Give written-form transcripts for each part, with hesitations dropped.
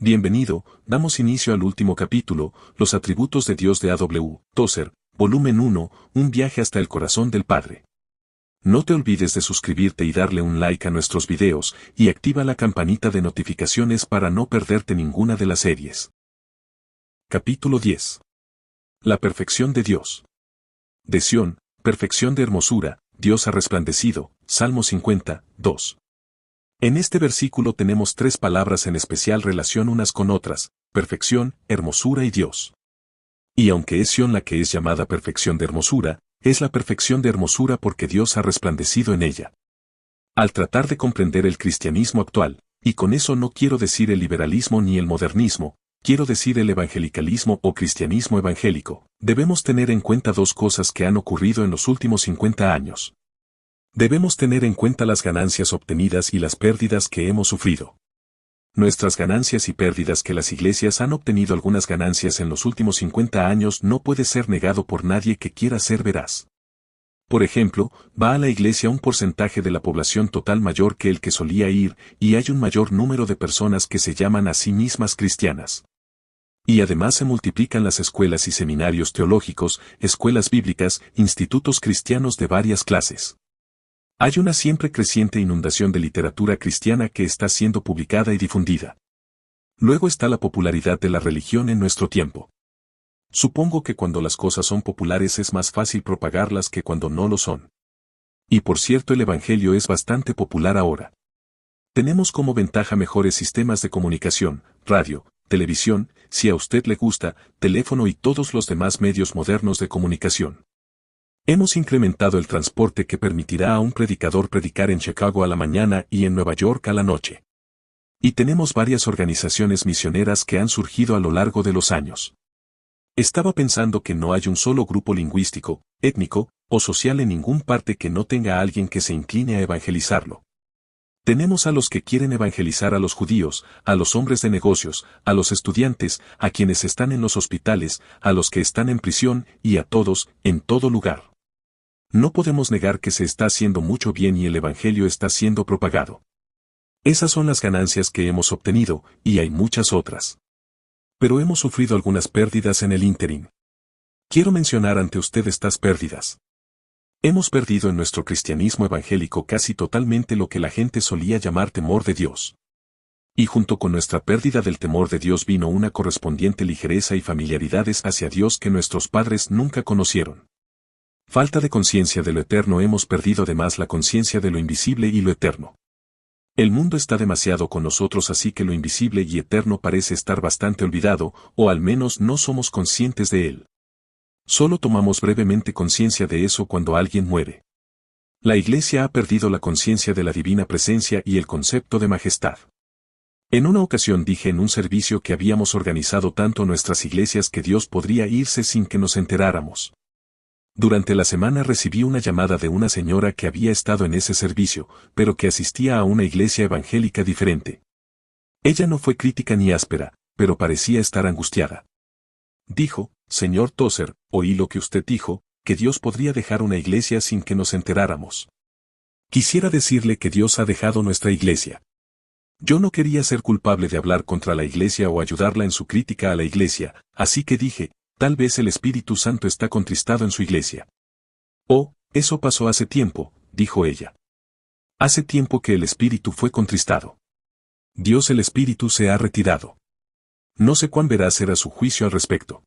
Bienvenido, damos inicio al último capítulo, Los atributos de Dios de A.W. Tozer, volumen 1, un viaje hasta el corazón del Padre. No te olvides de suscribirte y darle un like a nuestros videos, y activa la campanita de notificaciones para no perderte ninguna de las series. Capítulo 10. La perfección de Dios. De Sión, perfección de hermosura, Dios ha resplandecido, Salmo 50, 2. En este versículo tenemos tres palabras en especial relación unas con otras, perfección, hermosura y Dios. Y aunque es Sión la que es llamada perfección de hermosura, es la perfección de hermosura porque Dios ha resplandecido en ella. Al tratar de comprender el cristianismo actual, y con eso no quiero decir el liberalismo ni el modernismo, quiero decir el evangelicalismo o cristianismo evangélico, debemos tener en cuenta dos cosas que han ocurrido en los últimos 50 años. Debemos tener en cuenta las ganancias obtenidas y las pérdidas que hemos sufrido. Nuestras ganancias y pérdidas que las iglesias han obtenido algunas ganancias en los últimos 50 años no puede ser negado por nadie que quiera ser veraz. Por ejemplo, va a la iglesia un porcentaje de la población total mayor que el que solía ir, y hay un mayor número de personas que se llaman a sí mismas cristianas. Y además se multiplican las escuelas y seminarios teológicos, escuelas bíblicas, institutos cristianos de varias clases. Hay una siempre creciente inundación de literatura cristiana que está siendo publicada y difundida. Luego está la popularidad de la religión en nuestro tiempo. Supongo que cuando las cosas son populares es más fácil propagarlas que cuando no lo son. Y por cierto, el Evangelio es bastante popular ahora. Tenemos como ventaja mejores sistemas de comunicación, radio, televisión, si a usted le gusta, teléfono y todos los demás medios modernos de comunicación. Hemos incrementado el transporte que permitirá a un predicador predicar en Chicago a la mañana y en Nueva York a la noche. Y tenemos varias organizaciones misioneras que han surgido a lo largo de los años. Estaba pensando que no hay un solo grupo lingüístico, étnico o social en ninguna parte que no tenga a alguien que se incline a evangelizarlo. Tenemos a los que quieren evangelizar a los judíos, a los hombres de negocios, a los estudiantes, a quienes están en los hospitales, a los que están en prisión y a todos, en todo lugar. No podemos negar que se está haciendo mucho bien y el Evangelio está siendo propagado. Esas son las ganancias que hemos obtenido, y hay muchas otras. Pero hemos sufrido algunas pérdidas en el ínterin. Quiero mencionar ante usted estas pérdidas. Hemos perdido en nuestro cristianismo evangélico casi totalmente lo que la gente solía llamar temor de Dios. Y junto con nuestra pérdida del temor de Dios vino una correspondiente ligereza y familiaridades hacia Dios que nuestros padres nunca conocieron. Falta de conciencia de lo eterno, hemos perdido además la conciencia de lo invisible y lo eterno. El mundo está demasiado con nosotros, así que lo invisible y eterno parece estar bastante olvidado, o al menos no somos conscientes de él. Solo tomamos brevemente conciencia de eso cuando alguien muere. La iglesia ha perdido la conciencia de la divina presencia y el concepto de majestad. En una ocasión dije en un servicio que habíamos organizado tanto nuestras iglesias que Dios podría irse sin que nos enteráramos. Durante la semana recibí una llamada de una señora que había estado en ese servicio, pero que asistía a una iglesia evangélica diferente. Ella no fue crítica ni áspera, pero parecía estar angustiada. Dijo: Señor Tozer, oí lo que usted dijo, que Dios podría dejar una iglesia sin que nos enteráramos. Quisiera decirle que Dios ha dejado nuestra iglesia. Yo no quería ser culpable de hablar contra la iglesia o ayudarla en su crítica a la iglesia, así que dije: tal vez el Espíritu Santo está contristado en su iglesia. Oh, eso pasó hace tiempo, dijo ella. Hace tiempo que el Espíritu fue contristado. Dios el Espíritu se ha retirado. No sé cuán veraz era su juicio al respecto.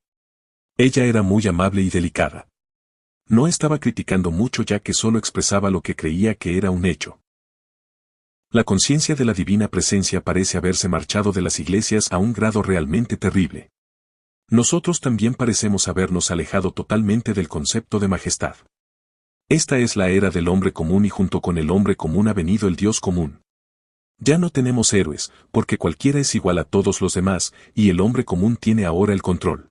Ella era muy amable y delicada. No estaba criticando mucho ya que solo expresaba lo que creía que era un hecho. La conciencia de la divina presencia parece haberse marchado de las iglesias a un grado realmente terrible. Nosotros también parecemos habernos alejado totalmente del concepto de majestad. Esta es la era del hombre común y junto con el hombre común ha venido el Dios común. Ya no tenemos héroes, porque cualquiera es igual a todos los demás, y el hombre común tiene ahora el control.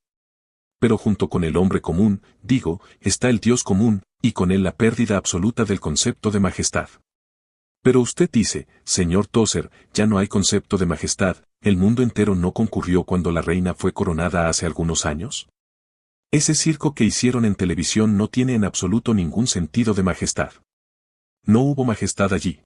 Pero junto con el hombre común, digo, está el Dios común, y con él la pérdida absoluta del concepto de majestad. Pero usted dice: Señor Tozer, ya no hay concepto de majestad, ¿el mundo entero no concurrió cuando la reina fue coronada hace algunos años? Ese circo que hicieron en televisión no tiene en absoluto ningún sentido de majestad. No hubo majestad allí.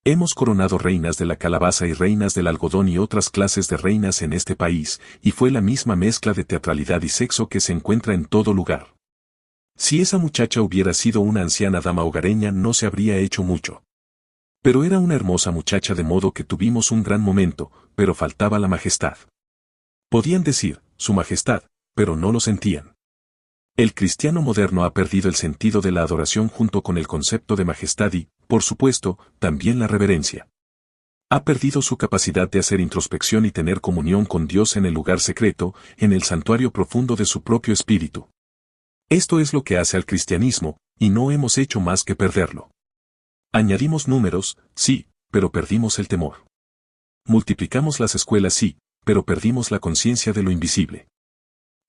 Hemos coronado reinas de la calabaza y reinas del algodón y otras clases de reinas en este país, y fue la misma mezcla de teatralidad y sexo que se encuentra en todo lugar. Si esa muchacha hubiera sido una anciana dama hogareña no se habría hecho mucho. Pero era una hermosa muchacha de modo que tuvimos un gran momento, pero faltaba la majestad. Podían decir, su majestad, pero no lo sentían. El cristiano moderno ha perdido el sentido de la adoración junto con el concepto de majestad y, por supuesto, también la reverencia. Ha perdido su capacidad de hacer introspección y tener comunión con Dios en el lugar secreto, en el santuario profundo de su propio espíritu. Esto es lo que hace al cristianismo, y no hemos hecho más que perderlo. Añadimos números, sí, pero perdimos el temor. Multiplicamos las escuelas, sí, pero perdimos la conciencia de lo invisible.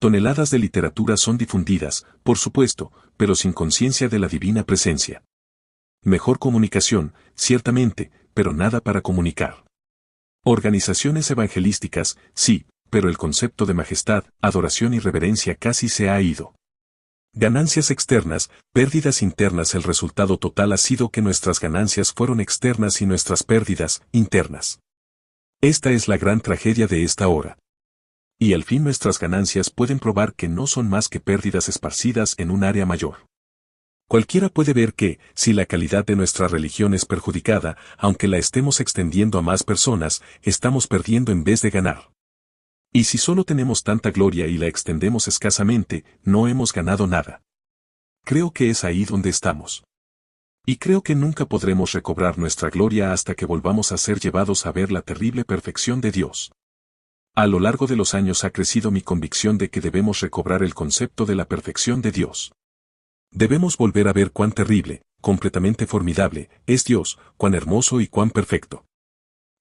Toneladas de literatura son difundidas, por supuesto, pero sin conciencia de la divina presencia. Mejor comunicación, ciertamente, pero nada para comunicar. Organizaciones evangelísticas, sí, pero el concepto de majestad, adoración y reverencia casi se ha ido. Ganancias externas, pérdidas internas. El resultado total ha sido que nuestras ganancias fueron externas y nuestras pérdidas, internas. Esta es la gran tragedia de esta hora. Y al fin nuestras ganancias pueden probar que no son más que pérdidas esparcidas en un área mayor. Cualquiera puede ver que, si la calidad de nuestra religión es perjudicada, aunque la estemos extendiendo a más personas, estamos perdiendo en vez de ganar. Y si solo tenemos tanta gloria y la extendemos escasamente, no hemos ganado nada. Creo que es ahí donde estamos. Y creo que nunca podremos recobrar nuestra gloria hasta que volvamos a ser llevados a ver la terrible perfección de Dios. A lo largo de los años ha crecido mi convicción de que debemos recobrar el concepto de la perfección de Dios. Debemos volver a ver cuán terrible, completamente formidable, es Dios, cuán hermoso y cuán perfecto.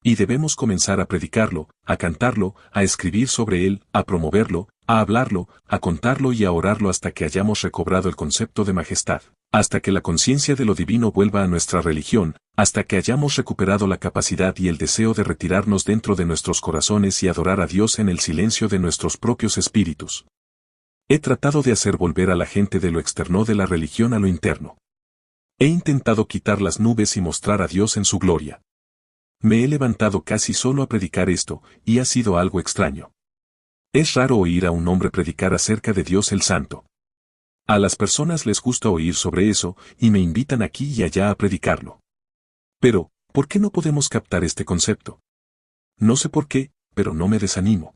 Y debemos comenzar a predicarlo, a cantarlo, a escribir sobre él, a promoverlo, a hablarlo, a contarlo y a orarlo hasta que hayamos recobrado el concepto de majestad, hasta que la conciencia de lo divino vuelva a nuestra religión, hasta que hayamos recuperado la capacidad y el deseo de retirarnos dentro de nuestros corazones y adorar a Dios en el silencio de nuestros propios espíritus. He tratado de hacer volver a la gente de lo externo de la religión a lo interno. He intentado quitar las nubes y mostrar a Dios en su gloria. Me he levantado casi solo a predicar esto, y ha sido algo extraño. Es raro oír a un hombre predicar acerca de Dios el Santo. A las personas les gusta oír sobre eso, y me invitan aquí y allá a predicarlo. Pero, ¿por qué no podemos captar este concepto? No sé por qué, pero no me desanimo.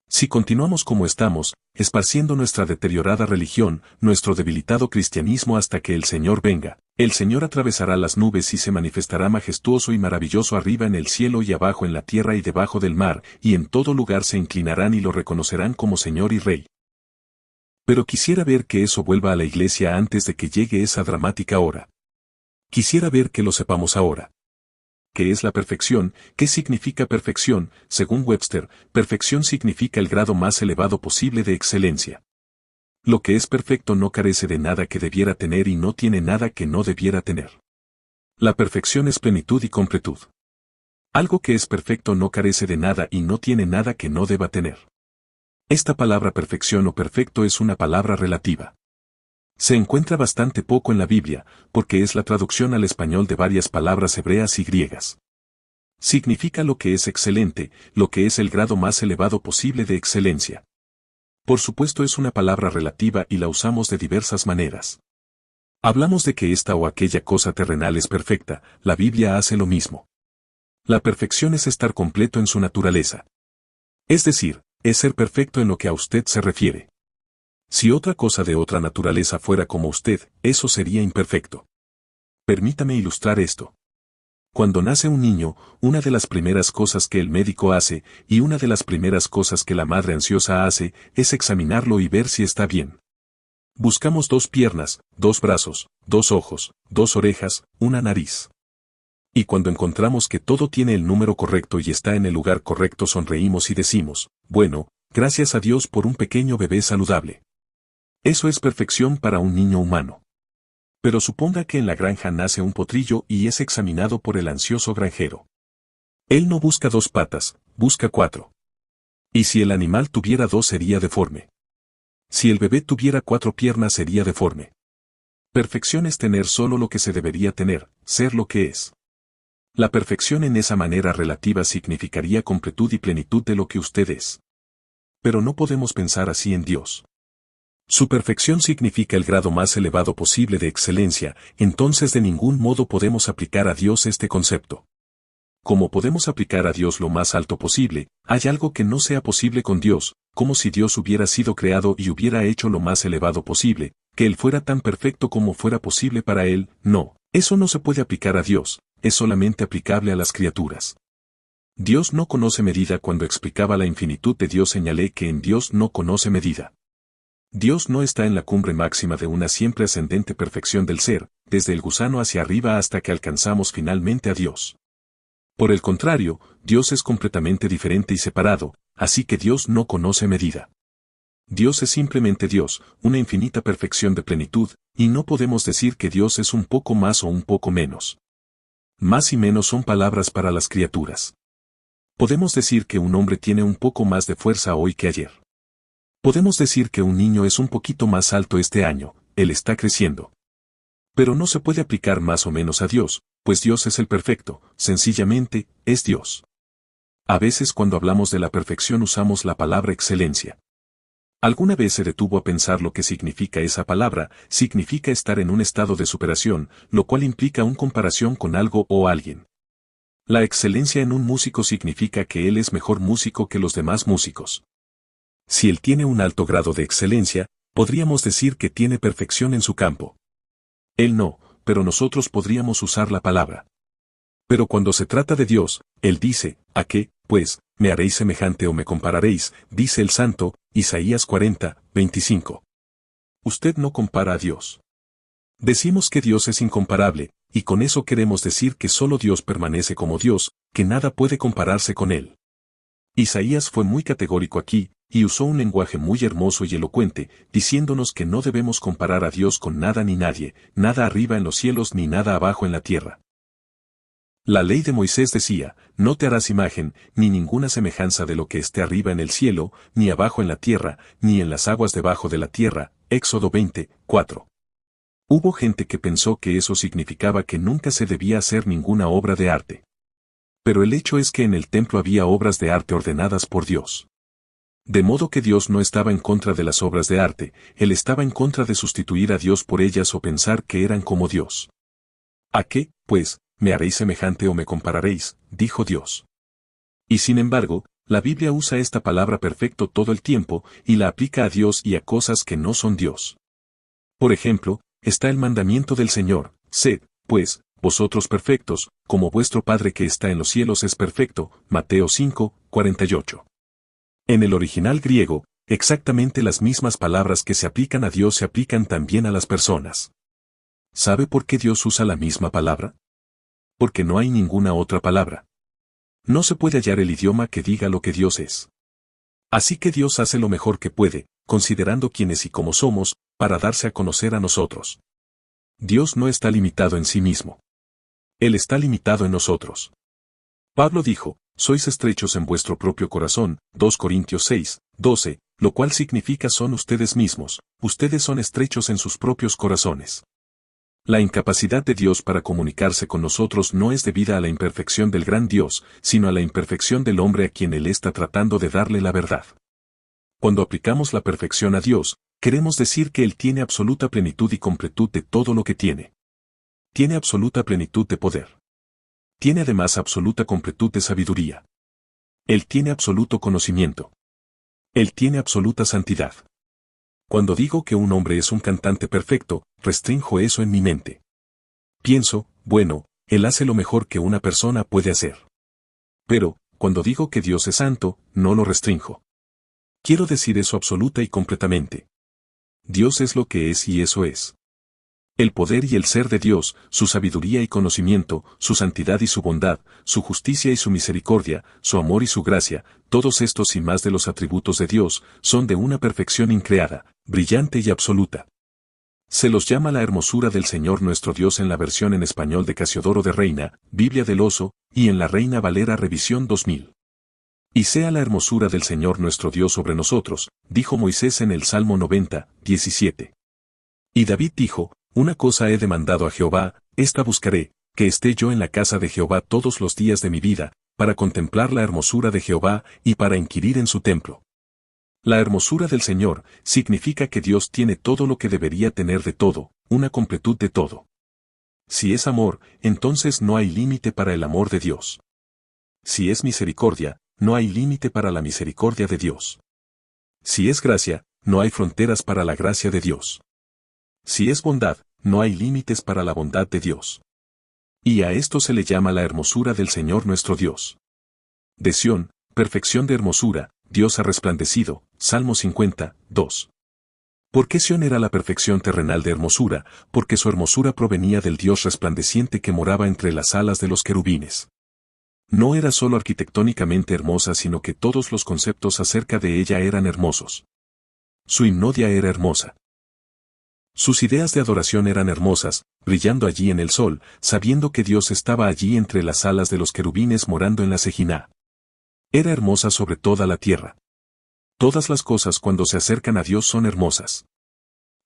Si continuamos como estamos, esparciendo nuestra deteriorada religión, nuestro debilitado cristianismo hasta que el Señor venga, el Señor atravesará las nubes y se manifestará majestuoso y maravilloso arriba en el cielo y abajo en la tierra y debajo del mar, y en todo lugar se inclinarán y lo reconocerán como Señor y Rey. Pero quisiera ver que eso vuelva a la iglesia antes de que llegue esa dramática hora. Quisiera ver que lo sepamos ahora. ¿Qué es la perfección? ¿Qué significa perfección? Según Webster, perfección significa el grado más elevado posible de excelencia. Lo que es perfecto no carece de nada que debiera tener y no tiene nada que no debiera tener. La perfección es plenitud y completud. Algo que es perfecto no carece de nada y no tiene nada que no deba tener. Esta palabra perfección o perfecto es una palabra relativa. Se encuentra bastante poco en la Biblia, porque es la traducción al español de varias palabras hebreas y griegas. Significa lo que es excelente, lo que es el grado más elevado posible de excelencia. Por supuesto es una palabra relativa y la usamos de diversas maneras. Hablamos de que esta o aquella cosa terrenal es perfecta, la Biblia hace lo mismo. La perfección es estar completo en su naturaleza. Es decir, es ser perfecto en lo que a usted se refiere. Si otra cosa de otra naturaleza fuera como usted, eso sería imperfecto. Permítame ilustrar esto. Cuando nace un niño, una de las primeras cosas que el médico hace, y una de las primeras cosas que la madre ansiosa hace, es examinarlo y ver si está bien. Buscamos 2 piernas, 2 brazos, 2 ojos, 2 orejas, una nariz. Y cuando encontramos que todo tiene el número correcto y está en el lugar correcto, sonreímos y decimos, bueno, gracias a Dios por un pequeño bebé saludable. Eso es perfección para un niño humano. Pero suponga que en la granja nace un potrillo y es examinado por el ansioso granjero. Él no busca 2 patas, busca 4. Y si el animal tuviera 2 sería deforme. Si el bebé tuviera 4 piernas sería deforme. Perfección es tener solo lo que se debería tener, ser lo que es. La perfección en esa manera relativa significaría completud y plenitud de lo que usted es. Pero no podemos pensar así en Dios. Su perfección significa el grado más elevado posible de excelencia, entonces de ningún modo podemos aplicar a Dios este concepto. Como podemos aplicar a Dios lo más alto posible, hay algo que no sea posible con Dios, como si Dios hubiera sido creado y hubiera hecho lo más elevado posible, que Él fuera tan perfecto como fuera posible para Él, no, eso no se puede aplicar a Dios, es solamente aplicable a las criaturas. Dios no conoce medida. Cuando explicaba la infinitud de Dios señalé que en Dios no conoce medida. Dios no está en la cumbre máxima de una siempre ascendente perfección del ser, desde el gusano hacia arriba hasta que alcanzamos finalmente a Dios. Por el contrario, Dios es completamente diferente y separado, así que Dios no conoce medida. Dios es simplemente Dios, una infinita perfección de plenitud, y no podemos decir que Dios es un poco más o un poco menos. Más y menos son palabras para las criaturas. Podemos decir que un hombre tiene un poco más de fuerza hoy que ayer. Podemos decir que un niño es un poquito más alto este año, él está creciendo. Pero no se puede aplicar más o menos a Dios, pues Dios es el perfecto, sencillamente, es Dios. A veces cuando hablamos de la perfección usamos la palabra excelencia. ¿Alguna vez se detuvo a pensar lo que significa esa palabra? Significa estar en un estado de superación, lo cual implica una comparación con algo o alguien. La excelencia en un músico significa que él es mejor músico que los demás músicos. Si él tiene un alto grado de excelencia, podríamos decir que tiene perfección en su campo. Él no, pero nosotros podríamos usar la palabra. Pero cuando se trata de Dios, Él dice, ¿a qué, pues, me haréis semejante o me compararéis? Dice el Santo, Isaías 40, 25. Usted no compara a Dios. Decimos que Dios es incomparable, y con eso queremos decir que solo Dios permanece como Dios, que nada puede compararse con Él. Isaías fue muy categórico aquí, y usó un lenguaje muy hermoso y elocuente, diciéndonos que no debemos comparar a Dios con nada ni nadie, nada arriba en los cielos ni nada abajo en la tierra. La ley de Moisés decía, no te harás imagen, ni ninguna semejanza de lo que esté arriba en el cielo, ni abajo en la tierra, ni en las aguas debajo de la tierra. Éxodo 20, 4. Hubo gente que pensó que eso significaba que nunca se debía hacer ninguna obra de arte. Pero el hecho es que en el templo había obras de arte ordenadas por Dios. De modo que Dios no estaba en contra de las obras de arte, Él estaba en contra de sustituir a Dios por ellas o pensar que eran como Dios. ¿A qué, pues, me haréis semejante o me compararéis? Dijo Dios. Y sin embargo, la Biblia usa esta palabra perfecto todo el tiempo, y la aplica a Dios y a cosas que no son Dios. Por ejemplo, está el mandamiento del Señor, sed, pues, vosotros perfectos, como vuestro Padre que está en los cielos es perfecto, Mateo 5, 48. En el original griego, exactamente las mismas palabras que se aplican a Dios se aplican también a las personas. ¿Sabe por qué Dios usa la misma palabra? Porque no hay ninguna otra palabra. No se puede hallar el idioma que diga lo que Dios es. Así que Dios hace lo mejor que puede, considerando quiénes y cómo somos, para darse a conocer a nosotros. Dios no está limitado en sí mismo. Él está limitado en nosotros. Pablo dijo, sois estrechos en vuestro propio corazón, 2 Corintios 6, 12, lo cual significa son ustedes mismos, ustedes son estrechos en sus propios corazones. La incapacidad de Dios para comunicarse con nosotros no es debida a la imperfección del gran Dios, sino a la imperfección del hombre a quien Él está tratando de darle la verdad. Cuando aplicamos la perfección a Dios, queremos decir que Él tiene absoluta plenitud y completud de todo lo que tiene. Tiene absoluta plenitud de poder. Tiene además absoluta completud de sabiduría. Él tiene absoluto conocimiento. Él tiene absoluta santidad. Cuando digo que un hombre es un cantante perfecto, restrinjo eso en mi mente. Pienso, bueno, él hace lo mejor que una persona puede hacer. Pero, cuando digo que Dios es santo, no lo restrinjo. Quiero decir eso absoluta y completamente. Dios es lo que es y eso es. El poder y el ser de Dios, su sabiduría y conocimiento, su santidad y su bondad, su justicia y su misericordia, su amor y su gracia, todos estos y más de los atributos de Dios, son de una perfección increada, brillante y absoluta. Se los llama la hermosura del Señor nuestro Dios en la versión en español de Casiodoro de Reina, Biblia del Oso, y en la Reina Valera Revisión 2000. Y sea la hermosura del Señor nuestro Dios sobre nosotros, dijo Moisés en el Salmo 90, 17. Y David dijo, una cosa he demandado a Jehová, esta buscaré, Que esté yo en la casa de Jehová todos los días de mi vida, para contemplar la hermosura de Jehová y para inquirir en su templo. La hermosura del Señor significa que Dios tiene todo lo que debería tener de todo, una completud de todo. Si es amor, entonces no hay límite para el amor de Dios. Si es misericordia, no hay límite para la misericordia de Dios. Si es gracia, no hay fronteras para la gracia de Dios. Si es bondad, no hay límites para la bondad de Dios. Y a esto se le llama la hermosura del Señor nuestro Dios. De Sión, perfección de hermosura, Dios ha resplandecido. Salmo 50, 2. ¿Por qué Sión era la perfección terrenal de hermosura? Porque su hermosura provenía del Dios resplandeciente que moraba entre las alas de los querubines. No era solo arquitectónicamente hermosa, sino que todos los conceptos acerca de ella eran hermosos. Su himnodia era hermosa. Sus ideas de adoración eran hermosas, brillando allí en el sol, sabiendo que Dios estaba allí entre las alas de los querubines morando en la Sejiná. Era hermosa sobre toda la tierra. Todas las cosas cuando se acercan a Dios son hermosas.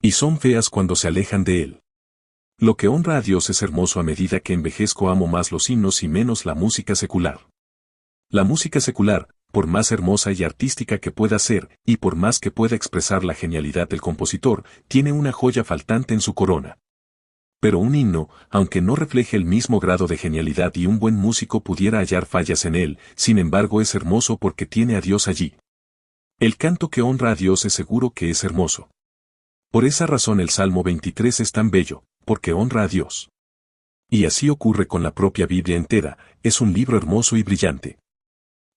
Y son feas cuando se alejan de Él. Lo que honra a Dios es hermoso. A medida que envejezco amo más los himnos y menos la música secular. La música secular, por más hermosa y artística que pueda ser, y por más que pueda expresar la genialidad del compositor, tiene una joya faltante en su corona. Pero un himno, aunque no refleje el mismo grado de genialidad y un buen músico pudiera hallar fallas en él, sin embargo es hermoso porque tiene a Dios allí. El canto que honra a Dios es seguro que es hermoso. Por esa razón el Salmo 23 es tan bello, porque honra a Dios. Y así ocurre con la propia Biblia entera, es un libro hermoso y brillante.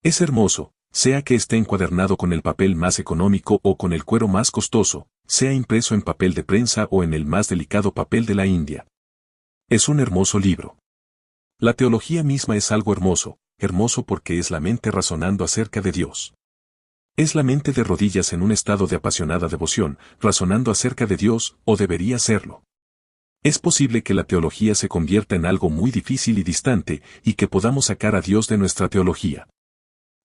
Es hermoso, sea que esté encuadernado con el papel más económico o con el cuero más costoso, sea impreso en papel de prensa o en el más delicado papel de la India. Es un hermoso libro. La teología misma es algo hermoso, hermoso porque es la mente razonando acerca de Dios. Es la mente de rodillas en un estado de apasionada devoción, razonando acerca de Dios, o debería serlo. Es posible que la teología se convierta en algo muy difícil y distante, y que podamos sacar a Dios de nuestra teología.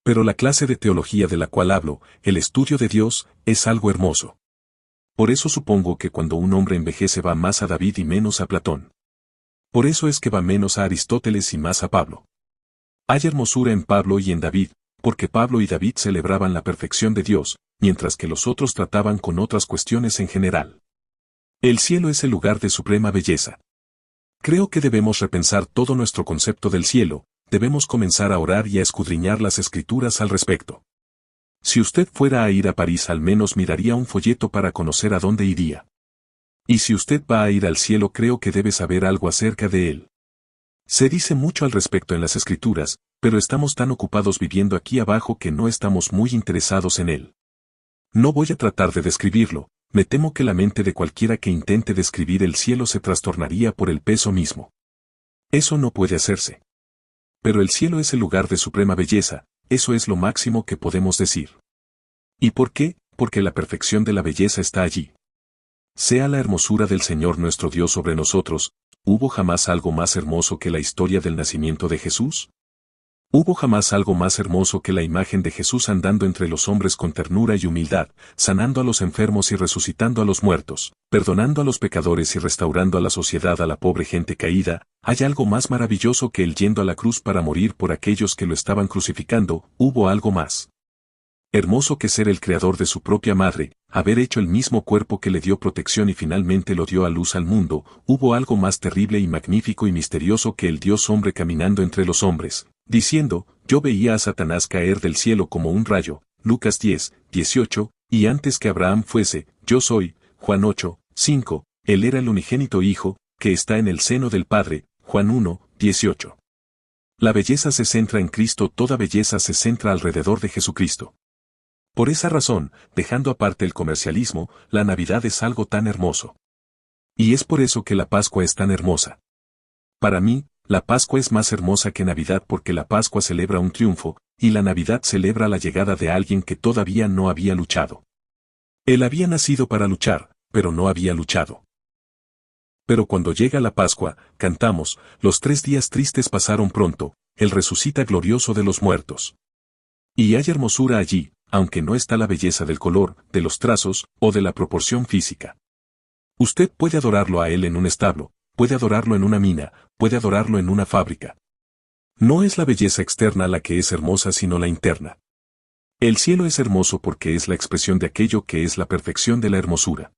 Pero la clase de teología de la cual hablo, el estudio de Dios, es algo hermoso. Por eso supongo que cuando un hombre envejece va más a David y menos a Platón. Por eso es que va menos a Aristóteles y más a Pablo. Hay hermosura en Pablo y en David, porque Pablo y David celebraban la perfección de Dios, mientras que los otros trataban con otras cuestiones en general. El cielo es el lugar de suprema belleza. Creo que debemos repensar todo nuestro concepto del cielo, debemos comenzar a orar y a escudriñar las escrituras al respecto. Si usted fuera a ir a París al menos miraría un folleto para conocer a dónde iría. Y si usted va a ir al cielo creo que debe saber algo acerca de él. Se dice mucho al respecto en las escrituras, pero estamos tan ocupados viviendo aquí abajo que no estamos muy interesados en él. No voy a tratar de describirlo, me temo que la mente de cualquiera que intente describir el cielo se trastornaría por el peso mismo. Eso no puede hacerse. Pero el cielo es el lugar de suprema belleza, eso es lo máximo que podemos decir. ¿Y por qué? Porque la perfección de la belleza está allí. Sea la hermosura del Señor nuestro Dios sobre nosotros. ¿Hubo jamás algo más hermoso que la historia del nacimiento de Jesús? ¿Hubo jamás algo más hermoso que la imagen de Jesús andando entre los hombres con ternura y humildad, sanando a los enfermos y resucitando a los muertos, perdonando a los pecadores y restaurando a la sociedad a la pobre gente caída? ¿Hay algo más maravilloso que él yendo a la cruz para morir por aquellos que lo estaban crucificando? ¿Hubo algo más hermoso que ser el creador de su propia madre, haber hecho el mismo cuerpo que le dio protección y finalmente lo dio a luz al mundo? ¿Hubo algo más terrible y magnífico y misterioso que el Dios hombre caminando entre los hombres, diciendo, yo veía a Satanás caer del cielo como un rayo? Lucas 10, 18, y antes que Abraham fuese, yo soy, Juan 8, 5, él era el unigénito Hijo, que está en el seno del Padre, Juan 1, 18. La belleza se centra en Cristo, toda belleza se centra alrededor de Jesucristo. Por esa razón, dejando aparte el comercialismo, la Navidad es algo tan hermoso. Y es por eso que la Pascua es tan hermosa. Para mí, la Pascua es más hermosa que Navidad porque la Pascua celebra un triunfo, y la Navidad celebra la llegada de alguien que todavía no había luchado. Él había nacido para luchar, pero no había luchado. Pero cuando llega la Pascua, cantamos, los 3 días tristes pasaron pronto, Él resucita glorioso de los muertos. Y hay hermosura allí, aunque no está la belleza del color, de los trazos, o de la proporción física. Usted puede adorarlo a Él en un establo, puede adorarlo en una mina, puede adorarlo en una fábrica. No es la belleza externa la que es hermosa sino la interna. El cielo es hermoso porque es la expresión de aquello que es la perfección de la hermosura.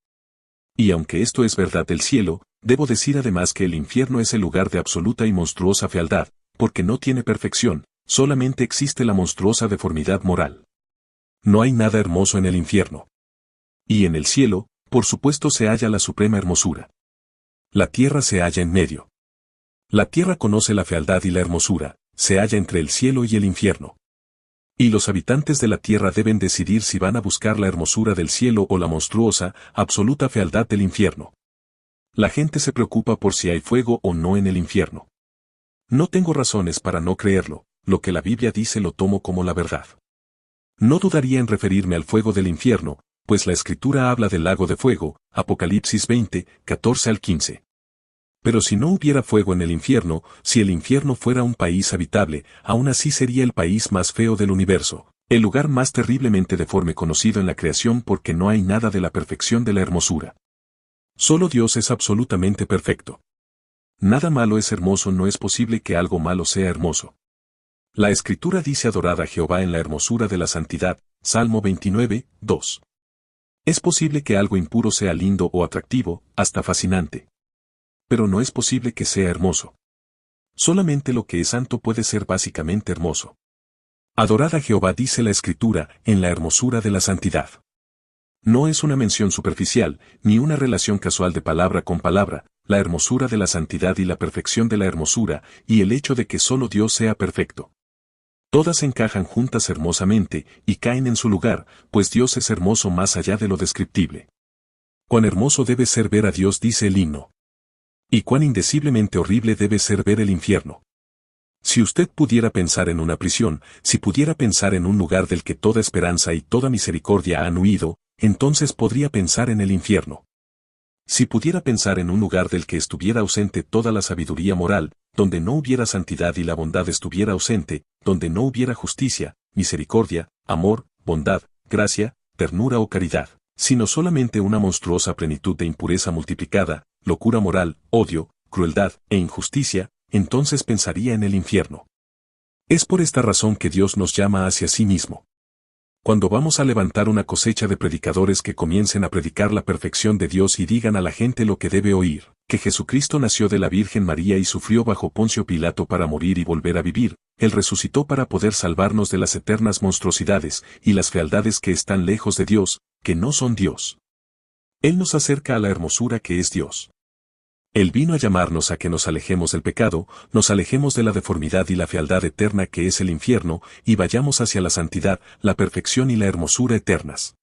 Y aunque esto es verdad del cielo, debo decir además que el infierno es el lugar de absoluta y monstruosa fealdad, porque no tiene perfección, solamente existe la monstruosa deformidad moral. No hay nada hermoso en el infierno. Y en el cielo, por supuesto se halla la suprema hermosura. La tierra se halla en medio. La tierra conoce la fealdad y la hermosura, se halla entre el cielo y el infierno. Y los habitantes de la tierra deben decidir si van a buscar la hermosura del cielo o la monstruosa, absoluta fealdad del infierno. La gente se preocupa por si hay fuego o no en el infierno. No tengo razones para no creerlo, lo que la Biblia dice lo tomo como la verdad. No dudaría en referirme al fuego del infierno, pues la Escritura habla del lago de fuego, Apocalipsis 20, 14 al 15. Pero si no hubiera fuego en el infierno, si el infierno fuera un país habitable, aún así sería el país más feo del universo, el lugar más terriblemente deforme conocido en la creación porque no hay nada de la perfección de la hermosura. Solo Dios es absolutamente perfecto. Nada malo es hermoso, no es posible que algo malo sea hermoso. La Escritura dice adorad a Jehová en la hermosura de la santidad, Salmo 29, 2. Es posible que algo impuro sea lindo o atractivo, hasta fascinante. Pero no es posible que sea hermoso. Solamente lo que es santo puede ser básicamente hermoso. Adorad a Jehová, dice la Escritura, en la hermosura de la santidad. No es una mención superficial, ni una relación casual de palabra con palabra, la hermosura de la santidad y la perfección de la hermosura, y el hecho de que solo Dios sea perfecto. Todas encajan juntas hermosamente, y caen en su lugar, pues Dios es hermoso más allá de lo descriptible. Cuán hermoso debe ser ver a Dios, dice el himno. Y cuán indeciblemente horrible debe ser ver el infierno. Si usted pudiera pensar en una prisión, si pudiera pensar en un lugar del que toda esperanza y toda misericordia han huido, entonces podría pensar en el infierno. Si pudiera pensar en un lugar del que estuviera ausente toda la sabiduría moral, donde no hubiera santidad y la bondad estuviera ausente, donde no hubiera justicia, misericordia, amor, bondad, gracia, ternura o caridad, sino solamente una monstruosa plenitud de impureza multiplicada, locura moral, odio, crueldad e injusticia, entonces pensaría en el infierno. Es por esta razón que Dios nos llama hacia sí mismo. Cuando vamos a levantar una cosecha de predicadores que comiencen a predicar la perfección de Dios y digan a la gente lo que debe oír, que Jesucristo nació de la Virgen María y sufrió bajo Poncio Pilato para morir y volver a vivir, Él resucitó para poder salvarnos de las eternas monstruosidades y las fealdades que están lejos de Dios, que no son Dios. Él nos acerca a la hermosura que es Dios. Él vino a llamarnos a que nos alejemos del pecado, nos alejemos de la deformidad y la fealdad eterna que es el infierno, y vayamos hacia la santidad, la perfección y la hermosura eternas.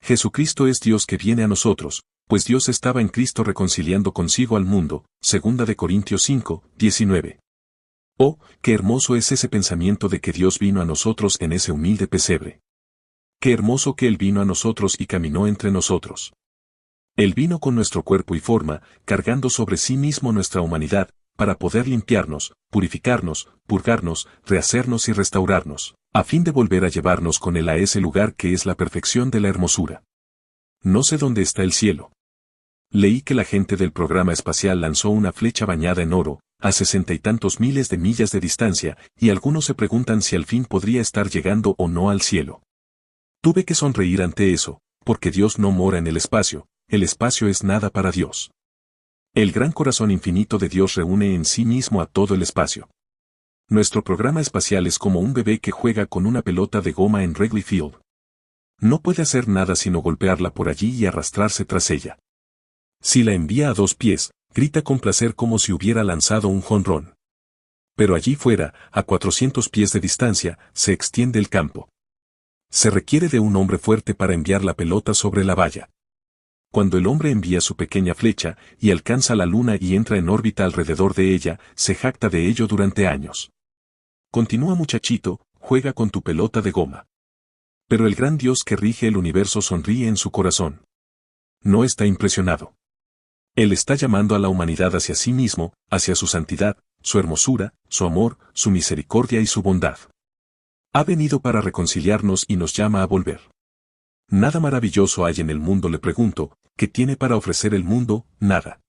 Jesucristo es Dios que viene a nosotros, pues Dios estaba en Cristo reconciliando consigo al mundo, 2 de Corintios 5, 19. Oh, qué hermoso es ese pensamiento de que Dios vino a nosotros en ese humilde pesebre. Qué hermoso que Él vino a nosotros y caminó entre nosotros. Él vino con nuestro cuerpo y forma, cargando sobre sí mismo nuestra humanidad, para poder limpiarnos, purificarnos, purgarnos, rehacernos y restaurarnos, a fin de volver a llevarnos con Él a ese lugar que es la perfección de la hermosura. No sé dónde está el cielo. Leí que la gente del programa espacial lanzó una flecha bañada en oro, a 60 y tantos miles de millas de distancia, y algunos se preguntan si al fin podría estar llegando o no al cielo. Tuve que sonreír ante eso, porque Dios no mora en el espacio es nada para Dios. El gran corazón infinito de Dios reúne en sí mismo a todo el espacio. Nuestro programa espacial es como un bebé que juega con una pelota de goma en Wrigley Field. No puede hacer nada sino golpearla por allí y arrastrarse tras ella. Si la envía a 2 pies, grita con placer como si hubiera lanzado un jonrón. Pero allí fuera, a 400 pies de distancia, se extiende el campo. Se requiere de un hombre fuerte para enviar la pelota sobre la valla. Cuando el hombre envía su pequeña flecha y alcanza la luna y entra en órbita alrededor de ella, se jacta de ello durante años. Continúa, muchachito, juega con tu pelota de goma. Pero el gran Dios que rige el universo sonríe en su corazón. No está impresionado. Él está llamando a la humanidad hacia sí mismo, hacia su santidad, su hermosura, su amor, su misericordia y su bondad. Ha venido para reconciliarnos y nos llama a volver. Nada maravilloso hay en el mundo, le pregunto, ¿qué tiene para ofrecer el mundo? Nada.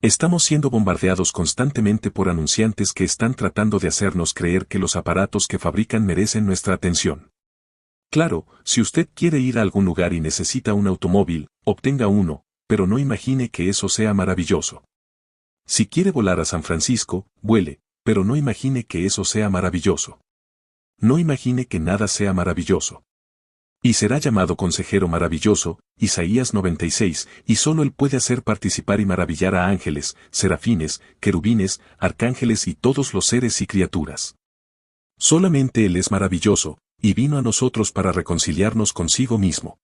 Estamos siendo bombardeados constantemente por anunciantes que están tratando de hacernos creer que los aparatos que fabrican merecen nuestra atención. Claro, si usted quiere ir a algún lugar y necesita un automóvil, obtenga uno, pero no imagine que eso sea maravilloso. Si quiere volar a San Francisco, vuele, pero no imagine que eso sea maravilloso. No imagine que nada sea maravilloso. Y será llamado consejero maravilloso, Isaías 96, y solo él puede hacer participar y maravillar a ángeles, serafines, querubines, arcángeles y todos los seres y criaturas. Solamente él es maravilloso, y vino a nosotros para reconciliarnos consigo mismo.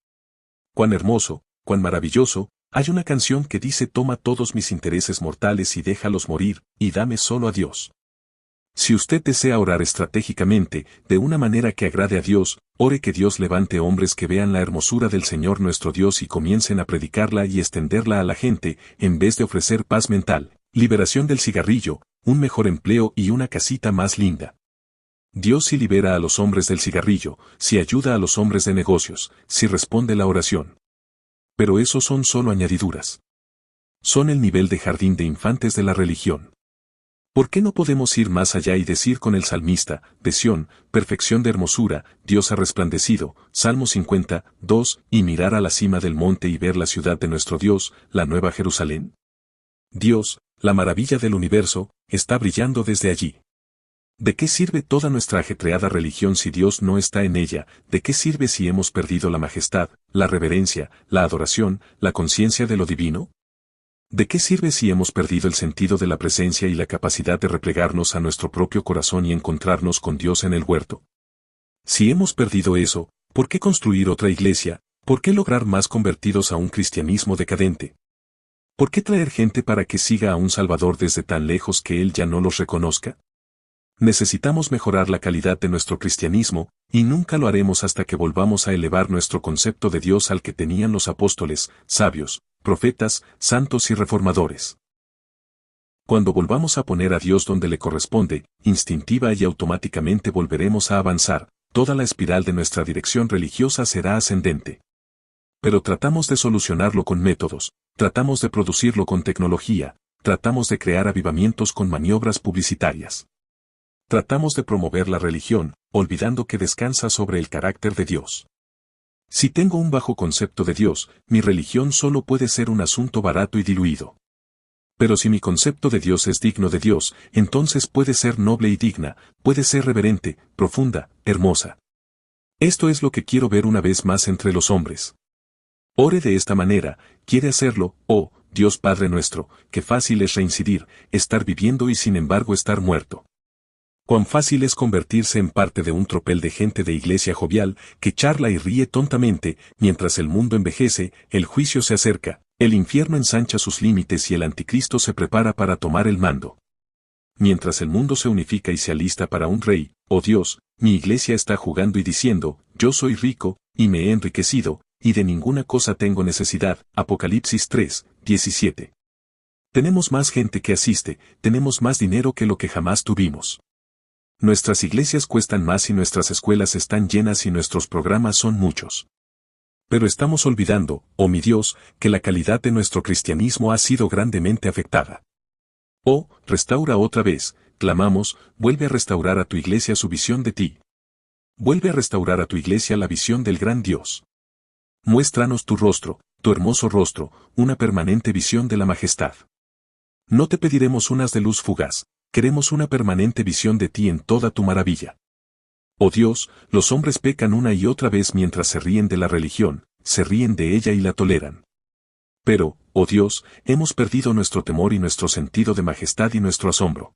Cuán hermoso, cuán maravilloso, hay una canción que dice: toma todos mis intereses mortales y déjalos morir, y dame solo a Dios. Si usted desea orar estratégicamente, de una manera que agrade a Dios, ore que Dios levante hombres que vean la hermosura del Señor nuestro Dios y comiencen a predicarla y extenderla a la gente, en vez de ofrecer paz mental, liberación del cigarrillo, un mejor empleo y una casita más linda. Dios sí libera a los hombres del cigarrillo, sí ayuda a los hombres de negocios, sí responde la oración. Pero esos son solo añadiduras. Son el nivel de jardín de infantes de la religión. ¿Por qué no podemos ir más allá y decir con el salmista, de Sión, perfección de hermosura, Dios ha resplandecido, Salmo 50, 2, y mirar a la cima del monte y ver la ciudad de nuestro Dios, la nueva Jerusalén? Dios, la maravilla del universo, está brillando desde allí. ¿De qué sirve toda nuestra ajetreada religión si Dios no está en ella? ¿De qué sirve si hemos perdido la majestad, la reverencia, la adoración, la conciencia de lo divino? ¿De qué sirve si hemos perdido el sentido de la presencia y la capacidad de replegarnos a nuestro propio corazón y encontrarnos con Dios en el huerto? Si hemos perdido eso, ¿por qué construir otra iglesia? ¿Por qué lograr más convertidos a un cristianismo decadente? ¿Por qué traer gente para que siga a un Salvador desde tan lejos que Él ya no los reconozca? Necesitamos mejorar la calidad de nuestro cristianismo, y nunca lo haremos hasta que volvamos a elevar nuestro concepto de Dios al que tenían los apóstoles, sabios, profetas, santos y reformadores. Cuando volvamos a poner a Dios donde le corresponde, instintiva y automáticamente volveremos a avanzar, toda la espiral de nuestra dirección religiosa será ascendente. Pero tratamos de solucionarlo con métodos, tratamos de producirlo con tecnología, tratamos de crear avivamientos con maniobras publicitarias. Tratamos de promover la religión, olvidando que descansa sobre el carácter de Dios. Si tengo un bajo concepto de Dios, mi religión solo puede ser un asunto barato y diluido. Pero si mi concepto de Dios es digno de Dios, entonces puede ser noble y digna, puede ser reverente, profunda, hermosa. Esto es lo que quiero ver una vez más entre los hombres. Ore de esta manera, quiere hacerlo, oh, Dios Padre nuestro, qué fácil es reincidir, estar viviendo y sin embargo estar muerto. Cuán fácil es convertirse en parte de un tropel de gente de iglesia jovial, que charla y ríe tontamente, mientras el mundo envejece, el juicio se acerca, el infierno ensancha sus límites y el anticristo se prepara para tomar el mando. Mientras el mundo se unifica y se alista para un rey, oh Dios, mi iglesia está jugando y diciendo, yo soy rico, y me he enriquecido, y de ninguna cosa tengo necesidad. Apocalipsis 3, 17. Tenemos más gente que asiste, tenemos más dinero que lo que jamás tuvimos. Nuestras iglesias cuestan más y nuestras escuelas están llenas y nuestros programas son muchos. Pero estamos olvidando, oh mi Dios, que la calidad de nuestro cristianismo ha sido grandemente afectada. Oh, restaura otra vez, clamamos, vuelve a restaurar a tu iglesia su visión de ti. Vuelve a restaurar a tu iglesia la visión del gran Dios. Muéstranos tu rostro, tu hermoso rostro, una permanente visión de la majestad. No te pediremos unas de luz fugaz. Queremos una permanente visión de ti en toda tu maravilla. Oh Dios, los hombres pecan una y otra vez mientras se ríen de la religión, se ríen de ella y la toleran. Pero, oh Dios, hemos perdido nuestro temor y nuestro sentido de majestad y nuestro asombro.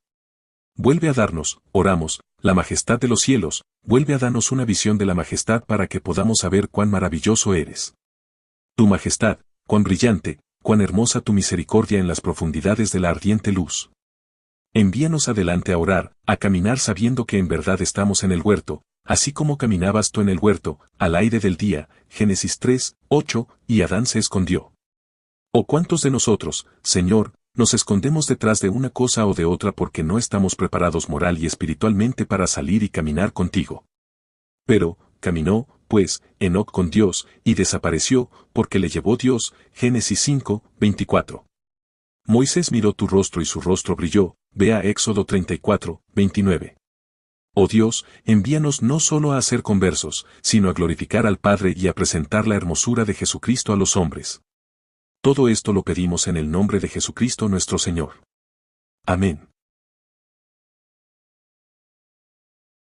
Vuelve a darnos, oramos, la majestad de los cielos, vuelve a darnos una visión de la majestad para que podamos saber cuán maravilloso eres. Tu majestad, cuán brillante, cuán hermosa tu misericordia en las profundidades de la ardiente luz. Envíanos adelante a orar, a caminar sabiendo que en verdad estamos en el huerto, así como caminabas tú en el huerto, al aire del día, Génesis 3, 8, y Adán se escondió. ¿O cuántos de nosotros, Señor, nos escondemos detrás de una cosa o de otra porque no estamos preparados moral y espiritualmente para salir y caminar contigo? Pero, caminó, pues, Enoc con Dios, y desapareció, porque le llevó Dios, Génesis 5, 24. Moisés miró tu rostro y su rostro brilló, vea Éxodo 34, 29. Oh Dios, envíanos no solo a hacer conversos, sino a glorificar al Padre y a presentar la hermosura de Jesucristo a los hombres. Todo esto lo pedimos en el nombre de Jesucristo nuestro Señor. Amén.